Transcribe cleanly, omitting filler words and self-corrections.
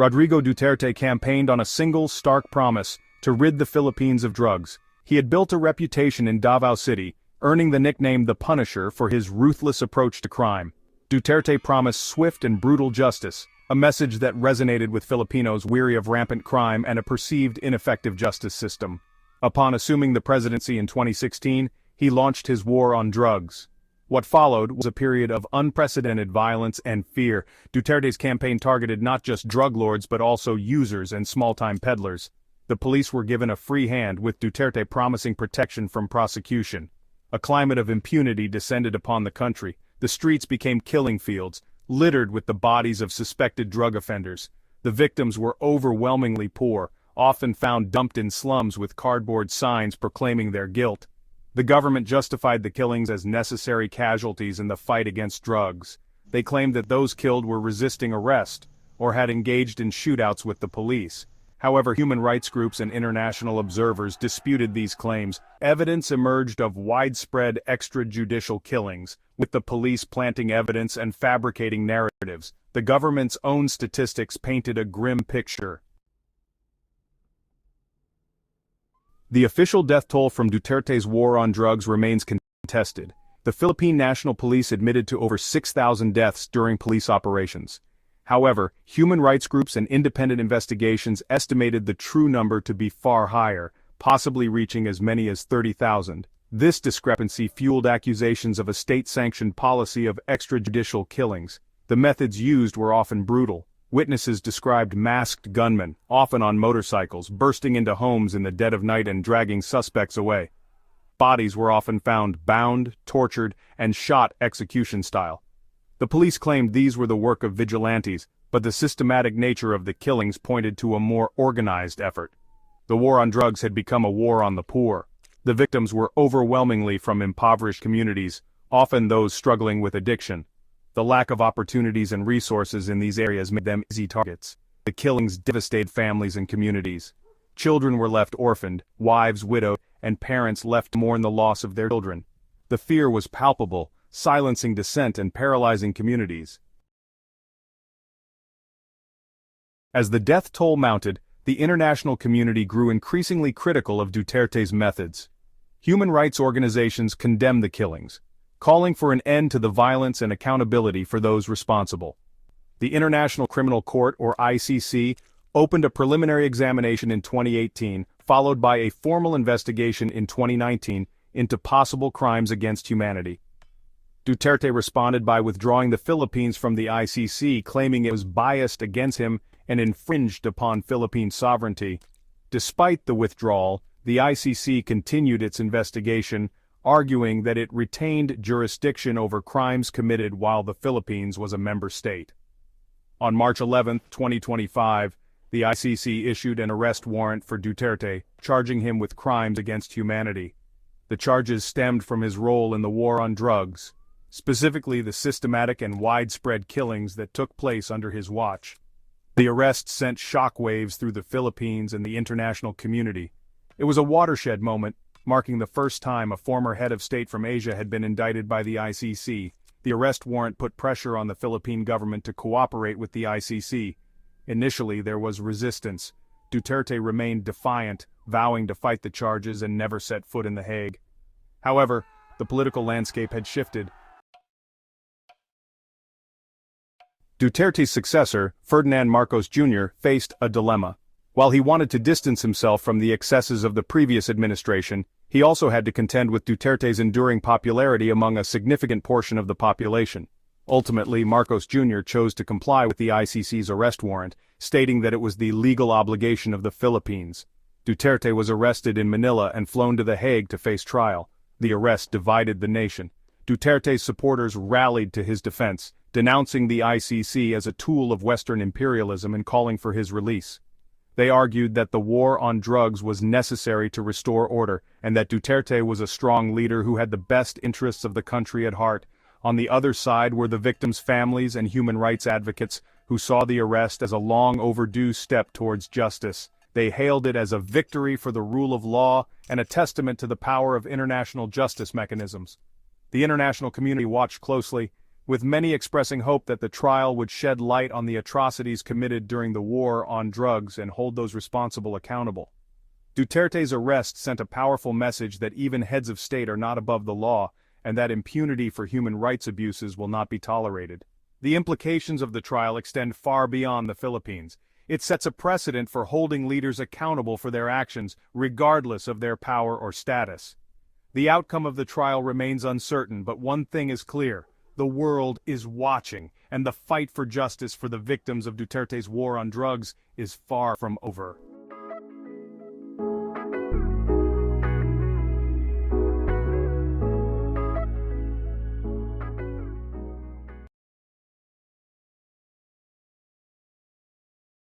Rodrigo Duterte campaigned on a single stark promise: to rid the Philippines of drugs. He had built a reputation in Davao City, earning the nickname the Punisher for his ruthless approach to crime. Duterte promised swift and brutal justice, a message that resonated with Filipinos weary of rampant crime and a perceived ineffective justice system. Upon assuming the presidency in 2016, he launched his war on drugs. What followed was a period of unprecedented violence and fear. Duterte's campaign targeted not just drug lords but also users and small-time peddlers. The police were given a free hand, with Duterte promising protection from prosecution. A climate of impunity descended upon the country. The streets became killing fields, littered with the bodies of suspected drug offenders. The victims were overwhelmingly poor, often found dumped in slums with cardboard signs proclaiming their guilt. The government justified the killings as necessary casualties in the fight against drugs. They claimed that those killed were resisting arrest, or had engaged in shootouts with the police. However, human rights groups and international observers disputed these claims. Evidence emerged of widespread extrajudicial killings, with the police planting evidence and fabricating narratives. The government's own statistics painted a grim picture. The official death toll from Duterte's war on drugs remains contested. The Philippine National Police admitted to over 6,000 deaths during police operations. However, human rights groups and independent investigations estimated the true number to be far higher, possibly reaching as many as 30,000. This discrepancy fueled accusations of a state-sanctioned policy of extrajudicial killings. The methods used were often brutal. Witnesses described masked gunmen, often on motorcycles, bursting into homes in the dead of night and dragging suspects away. Bodies were often found bound, tortured, and shot execution style. The police claimed these were the work of vigilantes, but the systematic nature of the killings pointed to a more organized effort. The war on drugs had become a war on the poor. The victims were overwhelmingly from impoverished communities, often those struggling with addiction. The lack of opportunities and resources in these areas made them easy targets. The killings devastated families and communities. Children were left orphaned, wives widowed, and parents left to mourn the loss of their children. The fear was palpable, silencing dissent and paralyzing communities. As the death toll mounted, the international community grew increasingly critical of Duterte's methods. Human rights organizations condemned the killings, calling for an end to the violence and accountability for those responsible. The International Criminal Court, or ICC, opened a preliminary examination in 2018, followed by a formal investigation in 2019 into possible crimes against humanity. Duterte responded by withdrawing the Philippines from the ICC, claiming it was biased against him and infringed upon Philippine sovereignty. Despite the withdrawal, the ICC continued its investigation, arguing that it retained jurisdiction over crimes committed while the Philippines was a member state. On March 11, 2025, the ICC issued an arrest warrant for Duterte, charging him with crimes against humanity. The charges stemmed from his role in the war on drugs, specifically the systematic and widespread killings that took place under his watch. The arrest sent shockwaves through the Philippines and the international community. It was a watershed moment, marking the first time a former head of state from Asia had been indicted by the ICC. The arrest warrant put pressure on the Philippine government to cooperate with the ICC. Initially, there was resistance. Duterte remained defiant, vowing to fight the charges and never set foot in The Hague. However, the political landscape had shifted. Duterte's successor, Ferdinand Marcos Jr., faced a dilemma. While he wanted to distance himself from the excesses of the previous administration, he also had to contend with Duterte's enduring popularity among a significant portion of the population. Ultimately, Marcos Jr. chose to comply with the ICC's arrest warrant, stating that it was the legal obligation of the Philippines. Duterte was arrested in Manila and flown to The Hague to face trial. The arrest divided the nation. Duterte's supporters rallied to his defense, denouncing the ICC as a tool of Western imperialism and calling for his release. They argued that the war on drugs was necessary to restore order, and that Duterte was a strong leader who had the best interests of the country at heart. On the other side were the victims' families and human rights advocates, who saw the arrest as a long overdue step towards justice. They hailed it as a victory for the rule of law and a testament to the power of international justice mechanisms. The international community watched closely, with many expressing hope that the trial would shed light on the atrocities committed during the war on drugs and hold those responsible accountable. Duterte's arrest sent a powerful message that even heads of state are not above the law, and that impunity for human rights abuses will not be tolerated. The implications of the trial extend far beyond the Philippines. It sets a precedent for holding leaders accountable for their actions, regardless of their power or status. The outcome of the trial remains uncertain, but one thing is clear: the world is watching, and the fight for justice for the victims of Duterte's war on drugs is far from over.